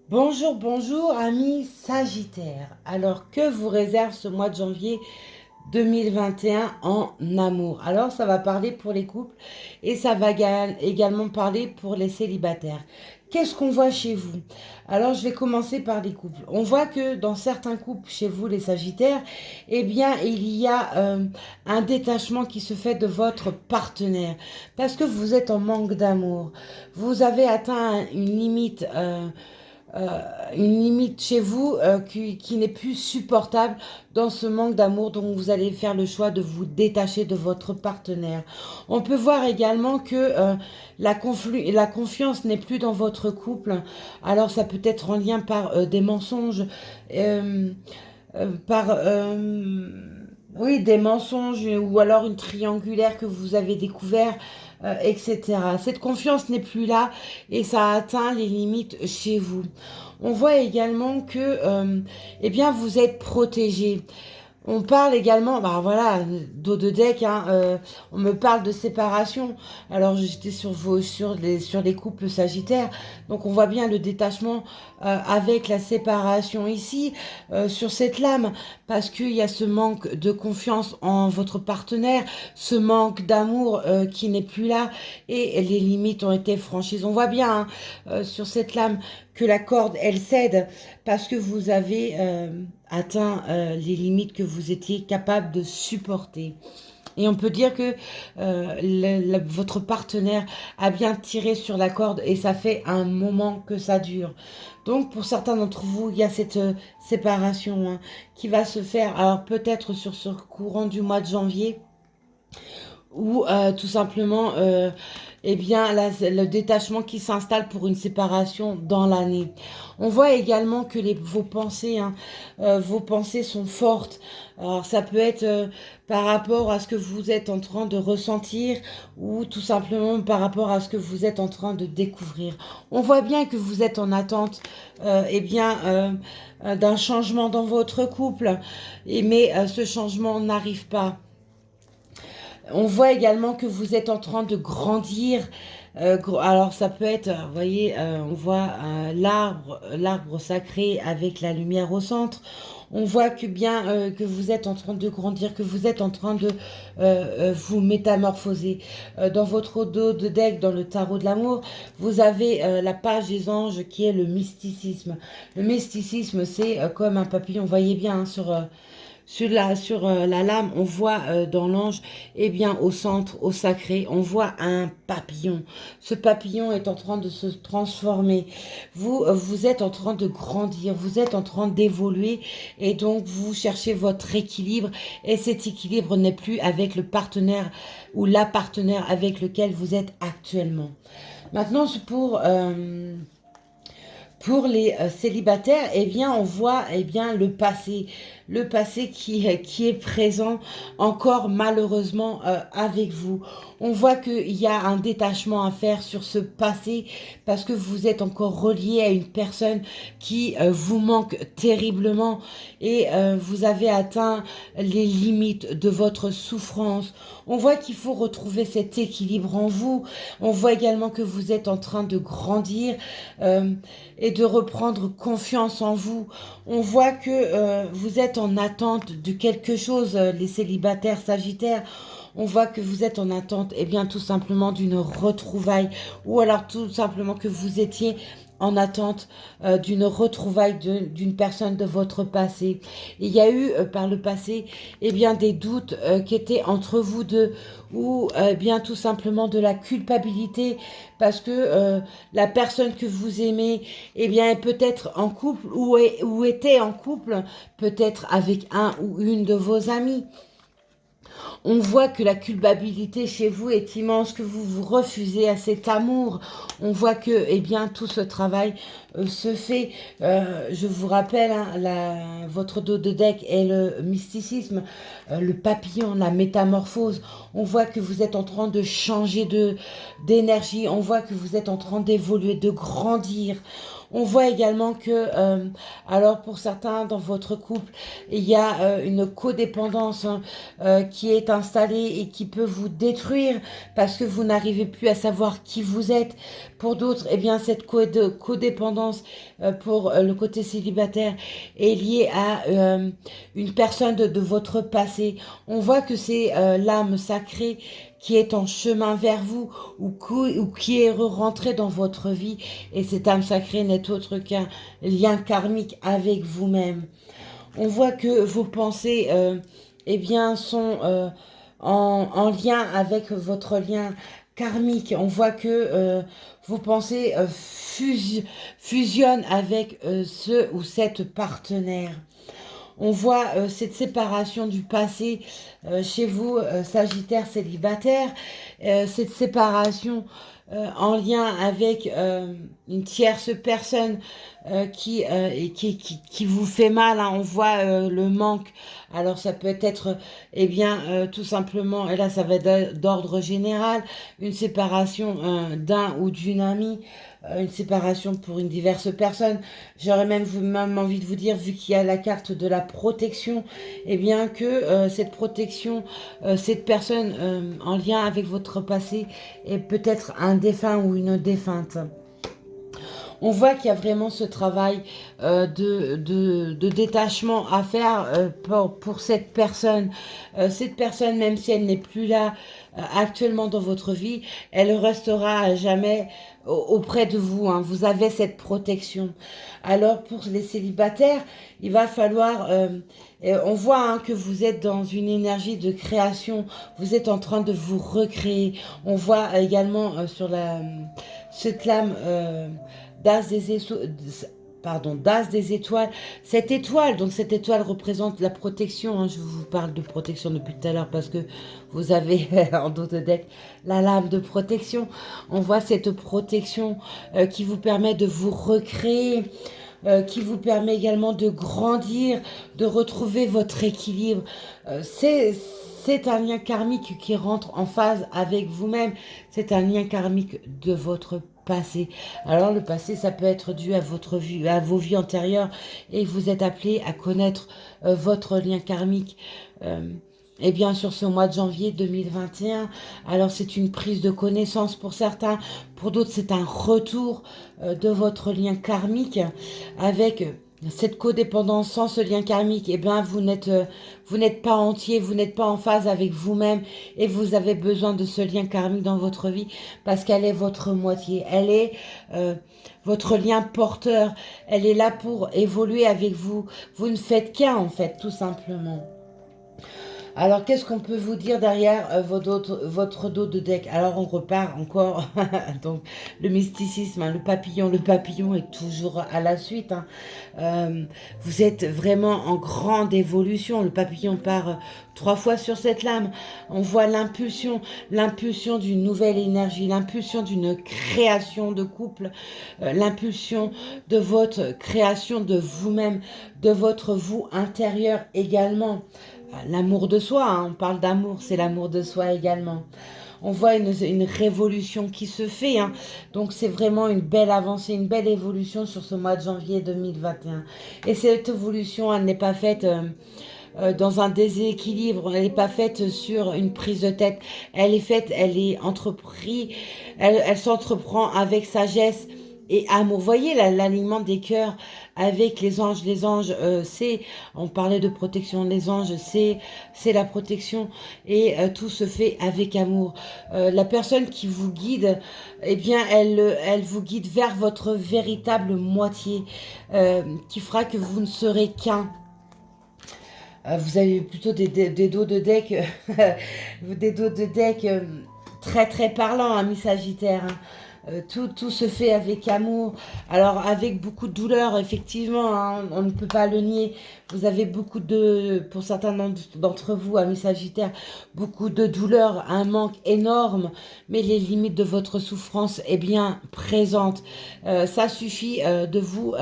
Bonjour, bonjour, amis Sagittaires. Alors, que vous réserve ce mois de janvier 2021 en amour? Alors, ça va parler pour les couples et ça va également parler pour les célibataires. Qu'est-ce qu'on voit chez vous? Alors, je vais commencer par les couples. On voit que dans certains couples chez vous, les Sagittaires, eh bien, il y a un détachement qui se fait de votre partenaire parce que vous êtes en manque d'amour. Vous avez atteint euh, une limite chez vous qui n'est plus supportable dans ce manque d'amour, donc vous allez faire le choix de vous détacher de votre partenaire. On peut voir également que la confiance n'est plus dans votre couple, alors ça peut être en lien par des mensonges, euh, par... oui, des mensonges ou alors une triangulaire que vous avez découvert, etc. Cette confiance n'est plus là et ça a atteint les limites chez vous. On voit également que eh bien, vous êtes protégé. On parle également, bah voilà, dos de deck, hein, on me parle de séparation. Alors j'étais sur les couples sagittaires, donc on voit bien le détachement avec la séparation ici, sur cette lame, parce qu'il y a ce manque de confiance en votre partenaire, ce manque d'amour qui n'est plus là, et les limites ont été franchies. On voit bien hein, sur cette lame que la corde, elle cède, parce que vous avez atteint les limites que vous étiez capable de supporter. Et on peut dire que votre partenaire a bien tiré sur la corde et ça fait un moment que ça dure. Donc pour certains d'entre vous, il y a cette séparation hein, qui va se faire, alors peut-être sur ce courant du mois de janvier, ou tout simplement eh bien, le détachement qui s'installe pour une séparation dans l'année. On voit également que vos pensées sont fortes. Alors ça peut être par rapport à ce que vous êtes en train de ressentir ou tout simplement par rapport à ce que vous êtes en train de découvrir. On voit bien que vous êtes en attente d'un changement dans votre couple, mais ce changement n'arrive pas. On voit également que vous êtes en train de grandir. Alors ça peut être, vous voyez, on voit l'arbre sacré avec la lumière au centre. On voit que bien que vous êtes en train de grandir, que vous êtes en train de vous métamorphoser. Dans votre dos de deck, dans le tarot de l'amour, vous avez la page des anges qui est le mysticisme. Le mysticisme, c'est comme un papillon. Vous voyez bien hein, sur la lame, on voit dans l'ange, eh bien au centre, au sacré, on voit un papillon. Ce papillon est en train de se transformer. Vous êtes en train de grandir, vous êtes en train d'évoluer et donc vous cherchez votre équilibre et cet équilibre n'est plus avec le partenaire ou la partenaire avec lequel vous êtes actuellement. Maintenant, c'est pour les célibataires, eh bien, on voit eh bien, le passé qui est présent encore malheureusement avec vous. On voit qu'il y a un détachement à faire sur ce passé parce que vous êtes encore relié à une personne qui vous manque terriblement et vous avez atteint les limites de votre souffrance. On voit qu'il faut retrouver cet équilibre en vous. On voit également que vous êtes en train de grandir. Et de reprendre confiance en vous. On voit que vous êtes en attente de quelque chose, les célibataires sagittaires. On voit que vous êtes en attente, et bien tout simplement d'une retrouvaille, ou alors tout simplement que vous étiez en attente d'une retrouvaille d'une personne de votre passé. Il y a eu par le passé eh bien, des doutes qui étaient entre vous deux ou bien tout simplement de la culpabilité parce que la personne que vous aimez eh bien, est peut-être en couple ou était en couple peut-être avec un ou une de vos amis. On voit que la culpabilité chez vous est immense, que vous vous refusez à cet amour. On voit que, eh bien, tout ce travail se fait. Je vous rappelle, hein, votre dos de deck est le mysticisme, le papillon, la métamorphose. On voit que vous êtes en train de changer d'énergie. On voit que vous êtes en train d'évoluer, de grandir. On voit également que, alors pour certains dans votre couple, il y a une codépendance hein, qui est installée et qui peut vous détruire parce que vous n'arrivez plus à savoir qui vous êtes. Pour d'autres, eh bien, cette codépendance pour le côté célibataire est liée à une personne de votre passé. On voit que c'est l'âme sacrée qui est en chemin vers vous ou qui est rentrée dans votre vie. Et cette âme sacrée n'est autre qu'un lien karmique avec vous-même. On voit que vos pensées eh bien, sont en lien avec votre lien karmique. On voit que vos pensées fusionnent avec ce ou cette partenaire. On voit cette séparation du passé chez vous, Sagittaire célibataire, cette séparation en lien avec une tierce personne qui vous fait mal. Hein. On voit le manque. Alors ça peut être, eh bien, tout simplement, et là ça va être d'ordre général, une séparation d'un ou d'une amie, une séparation pour une diverse personne. J'aurais même envie de vous dire, vu qu'il y a la carte de la protection, eh bien que cette protection, cette personne en lien avec votre passé est peut-être un défunt ou une défunte. On voit qu'il y a vraiment ce travail de détachement à faire pour cette personne. Cette personne, même si elle n'est plus là actuellement dans votre vie, elle restera à jamais auprès de vous. Hein. Vous avez cette protection. Alors pour les célibataires, il va falloir... on voit hein, que vous êtes dans une énergie de création. Vous êtes en train de vous recréer. On voit également sur cette lame... d'as des étoiles. Cette étoile, donc cette étoile représente la protection. Hein. Je vous parle de protection depuis tout à l'heure parce que vous avez en dos de deck la lame de protection. On voit cette protection qui vous permet de vous recréer, qui vous permet également de grandir, de retrouver votre équilibre. C'est un lien karmique qui rentre en phase avec vous-même. C'est un lien karmique de votre passé. Alors le passé, ça peut être dû à votre vie, à vos vies antérieures, et vous êtes appelé à connaître votre lien karmique. Et bien sur ce mois de janvier 2021, alors c'est une prise de connaissance pour certains, pour d'autres c'est un retour de votre lien karmique avec cette codépendance. Sans ce lien karmique, eh bien vous n'êtes pas entier, vous n'êtes pas en phase avec vous-même et vous avez besoin de ce lien karmique dans votre vie parce qu'elle est votre moitié, elle est votre lien porteur, elle est là pour évoluer avec vous. Vous ne faites qu'un en fait, tout simplement. Alors, qu'est-ce qu'on peut vous dire derrière votre dos de deck? Alors, on repart encore. Donc, le mysticisme, hein, le papillon est toujours à la suite. Hein. Vous êtes vraiment en grande évolution. Le papillon part 3 fois sur cette lame. On voit l'impulsion d'une nouvelle énergie, l'impulsion d'une création de couple, l'impulsion de votre création de vous-même, de votre vous intérieur également. L'amour de soi, hein, on parle d'amour, c'est l'amour de soi également. On voit une révolution qui se fait, hein. Donc c'est vraiment une belle avancée, une belle évolution sur ce mois de janvier 2021. Et cette évolution, elle n'est pas faite dans un déséquilibre, elle n'est pas faite sur une prise de tête, elle est faite, elle est entreprise, elle s'entreprend avec sagesse et amour. Vous voyez l'alignement des cœurs avec les anges. Les anges, on parlait de protection, les anges, c'est la protection et tout se fait avec amour. La personne qui vous guide, eh bien, elle vous guide vers votre véritable moitié qui fera que vous ne serez qu'un. Vous avez plutôt des dos de deck, des dos de deck très très parlants, hein, mi-sagittaire. Hein. Tout se fait avec amour, alors avec beaucoup de douleur, effectivement, hein, on ne peut pas le nier. Vous avez beaucoup pour certains d'entre vous, amis sagittaires, beaucoup de douleur, un manque énorme, mais les limites de votre souffrance est bien présente. Ça suffit de vous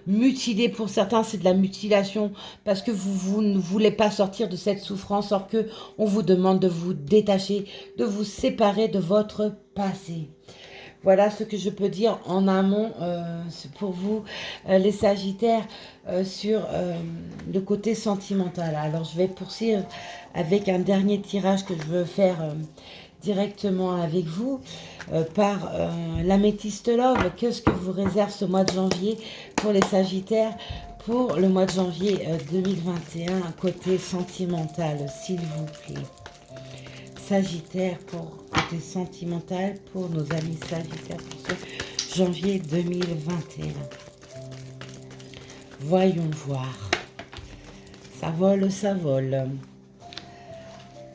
mutiler. Pour certains, c'est de la mutilation parce que vous ne voulez pas sortir de cette souffrance, alors que on vous demande de vous détacher, de vous séparer de votre passé. Voilà ce que je peux dire en amont pour vous, les Sagittaires, sur le côté sentimental. Alors, je vais poursuivre avec un dernier tirage que je veux faire directement avec vous par l'améthyste Love. Qu'est-ce que vous réserve ce mois de janvier pour les Sagittaires, pour le mois de janvier 2021, côté sentimental, s'il vous plaît? Sagittaire pour côté sentimental, pour nos amis Sagittaires pour ce janvier 2021. Voyons voir. Ça vole, ça vole.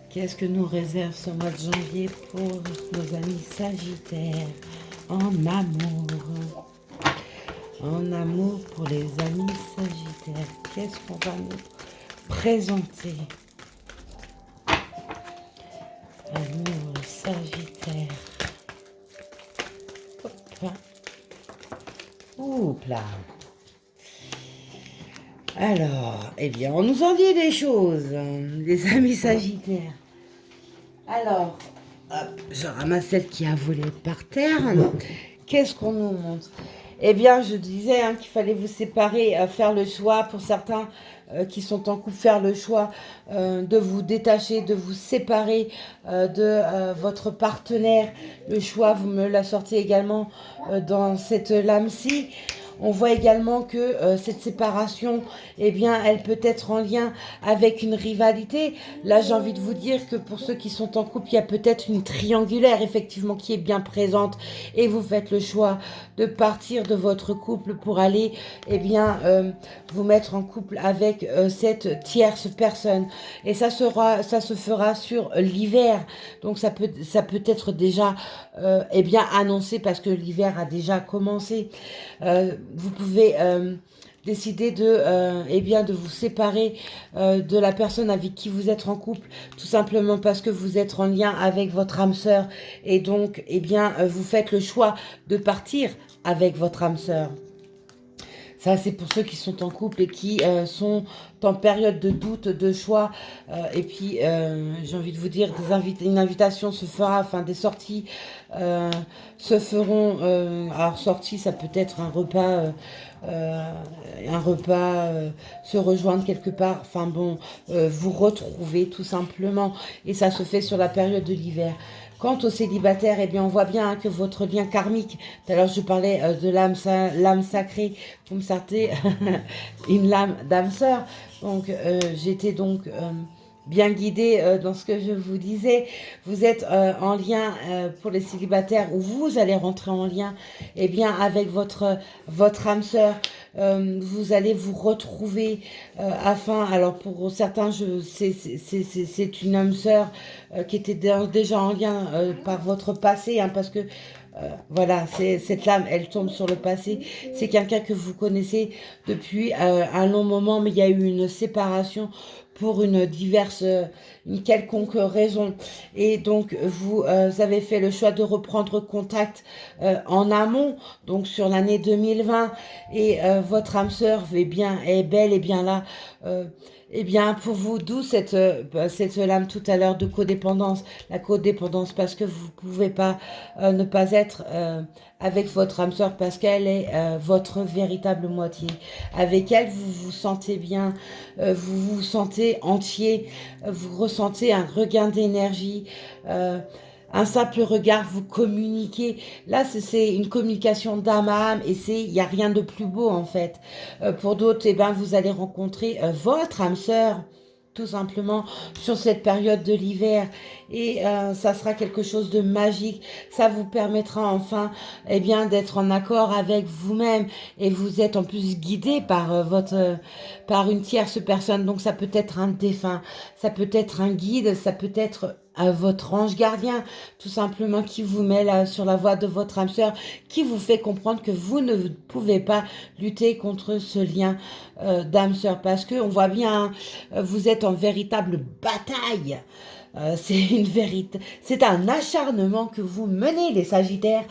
Qu'est-ce que nous réserve ce mois de janvier pour nos amis Sagittaires en amour? En amour pour les amis Sagittaires. Qu'est-ce qu'on va nous présenter? Amour Sagittaire. Hop. Oups là. Alors, eh bien, on nous en dit des choses, les amis Sagittaires. Alors, hop, je ramasse celle qui a volé par terre. Qu'est-ce qu'on nous montre? Eh bien, je disais qu'il fallait vous séparer, faire le choix, pour certains qui sont en couple, faire le choix de vous détacher, de vous séparer de votre partenaire. Le choix, vous me la sortez également dans cette lame-ci. On voit également que cette séparation, eh bien, elle peut être en lien avec une rivalité. Là, j'ai envie de vous dire que pour ceux qui sont en couple, il y a peut-être une triangulaire, effectivement, qui est bien présente. Et vous faites le choix de partir de votre couple pour aller, eh bien, vous mettre en couple avec cette tierce personne. Et ça se fera sur l'hiver. Donc, ça peut être déjà, eh bien, annoncé parce que l'hiver a déjà commencé. Vous pouvez décider eh bien, de vous séparer de la personne avec qui vous êtes en couple, tout simplement parce que vous êtes en lien avec votre âme sœur, et donc, eh bien, vous faites le choix de partir avec votre âme sœur. Ça, c'est pour ceux qui sont en couple et qui sont en période de doute, de choix. Et puis, j'ai envie de vous dire, une invitation se fera, enfin, des sorties se feront. Alors, sortie, ça peut être un repas, se rejoindre quelque part. Enfin, bon, vous retrouver tout simplement. Et ça se fait sur la période de l'hiver. Quant aux célibataires, eh bien, on voit bien que votre lien karmique, tout à l'heure je parlais de l'âme sacrée, vous me sortez une lame d'âme sœur. Donc, j'étais donc bien guidée dans ce que je vous disais. Vous êtes en lien pour les célibataires, ou vous allez rentrer en lien, eh bien, avec votre âme sœur. Vous allez vous retrouver alors pour certains, c'est une âme sœur qui était déjà en lien par votre passé, parce que voilà, cette lame, elle tombe sur le passé. C'est quelqu'un que vous connaissez depuis un long moment, mais il y a eu une séparation pour une quelconque raison. Et donc, vous avez fait le choix de reprendre contact en amont, donc sur l'année 2020. Et votre âme sœur est belle et bien là. Eh bien, pour vous, d'où cette lame tout à l'heure de codépendance. La codépendance, parce que vous ne pouvez pas ne pas être avec votre âme sœur, parce qu'elle est votre véritable moitié. Avec elle, vous vous sentez bien, vous vous sentez entier, vous ressentez un regain d'énergie. Un simple regard, vous communiquez. Là, c'est une communication d'âme à âme, et il n'y a rien de plus beau en fait. Pour d'autres, eh ben, vous allez rencontrer votre âme sœur, tout simplement, sur cette période de l'hiver. Et ça sera quelque chose de magique. Ça vous permettra enfin, eh bien, d'être en accord avec vous-même. Et vous êtes en plus guidé par par une tierce personne. Donc ça peut être un défunt, ça peut être un guide, ça peut être à votre ange gardien, tout simplement, qui vous met là sur la voie de votre âme sœur, qui vous fait comprendre que vous ne pouvez pas lutter contre ce lien d'âme sœur, parce que on voit bien, vous êtes en véritable bataille. C'est un acharnement que vous menez, les Sagittaires,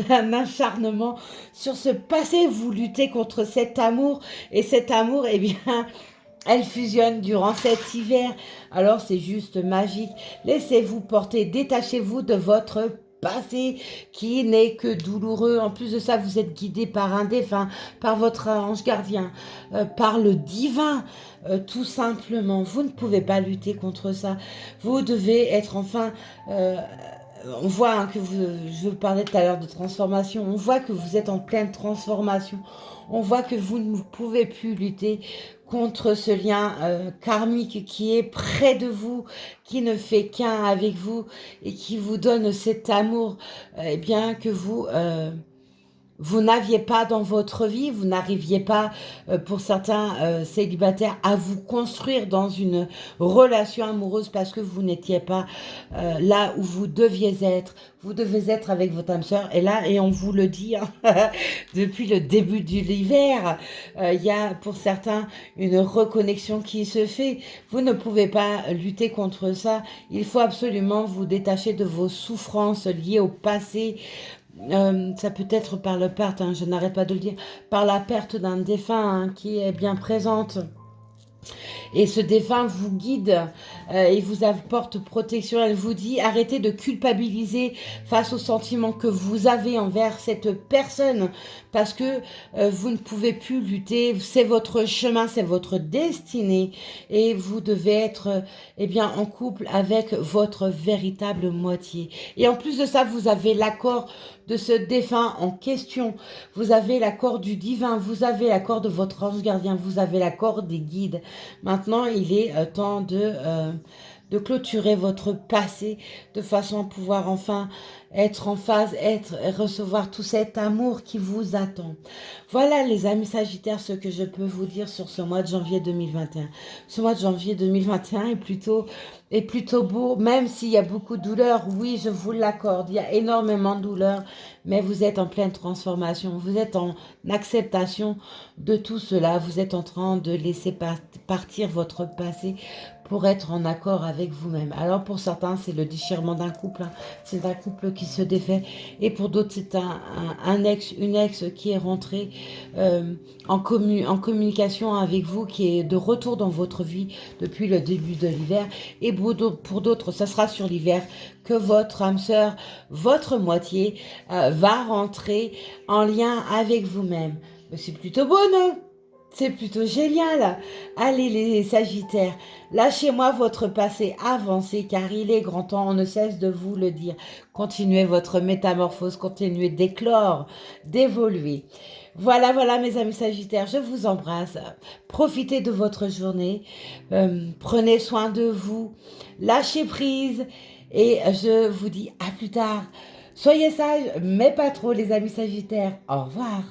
un acharnement sur ce passé. Vous luttez contre cet amour, et cet amour, eh bien, elle fusionne durant cet hiver. Alors c'est juste magique. Laissez-vous porter, détachez-vous de votre passé qui n'est que douloureux. En plus de ça, vous êtes guidé par un défunt, par votre ange gardien, par le divin. Tout simplement, vous ne pouvez pas lutter contre ça. Vous devez être enfin... on voit hein, que vous, je vous parlais tout à l'heure de transformation, on voit que vous êtes en pleine transformation, on voit que vous ne pouvez plus lutter contre ce lien karmique qui est près de vous, qui ne fait qu'un avec vous et qui vous donne cet amour eh bien, que vous n'aviez pas dans votre vie, vous n'arriviez pas, pour certains célibataires, à vous construire dans une relation amoureuse parce que vous n'étiez pas là où vous deviez être. Vous devez être avec votre âme sœur. Et là, et on vous le dit, hein, depuis le début de l'hiver, il y a pour certains une reconnexion qui se fait. Vous ne pouvez pas lutter contre ça. Il faut absolument vous détacher de vos souffrances liées au passé. Ça peut être par le perte, hein, je n'arrête pas de le dire, par la perte d'un défunt hein, qui est bien présente. Et ce défunt vous guide, il vous apporte protection. Elle vous dit, arrêtez de culpabiliser face aux sentiments que vous avez envers cette personne. Parce que vous ne pouvez plus lutter. C'est votre chemin, c'est votre destinée. Et vous devez être eh bien, en couple avec votre véritable moitié. Et en plus de ça, vous avez l'accord de ce défunt en question. Vous avez l'accord du divin, vous avez l'accord de votre ange gardien, vous avez l'accord des guides. Maintenant, il est temps de clôturer votre passé de façon à pouvoir enfin être en phase, recevoir tout cet amour qui vous attend. Voilà les amis Sagittaires, ce que je peux vous dire sur ce mois de janvier 2021. Ce mois de janvier 2021 est plutôt beau, même s'il y a beaucoup de douleur. Oui, je vous l'accorde, il y a énormément de douleur, mais vous êtes en pleine transformation, vous êtes en acceptation de tout cela, vous êtes en train de laisser partir votre passé pour être en accord avec vous-même. Alors pour certains, c'est le déchirement d'un couple, hein. C'est un couple qui se défait, et pour d'autres, c'est une ex qui est rentrée en communication avec vous, qui est de retour dans votre vie depuis le début de l'hiver, et pour d'autres, ça sera sur l'hiver que votre âme sœur, votre moitié, va rentrer en lien avec vous-même. Mais c'est plutôt beau, non ? C'est plutôt génial. Allez les Sagittaires, lâchez-moi votre passé, avancez car il est grand temps, on ne cesse de vous le dire. Continuez votre métamorphose, continuez d'éclore, d'évoluer. Voilà, voilà mes amis Sagittaires, je vous embrasse. Profitez de votre journée, prenez soin de vous, lâchez prise et je vous dis à plus tard. Soyez sages, mais pas trop les amis Sagittaires. Au revoir.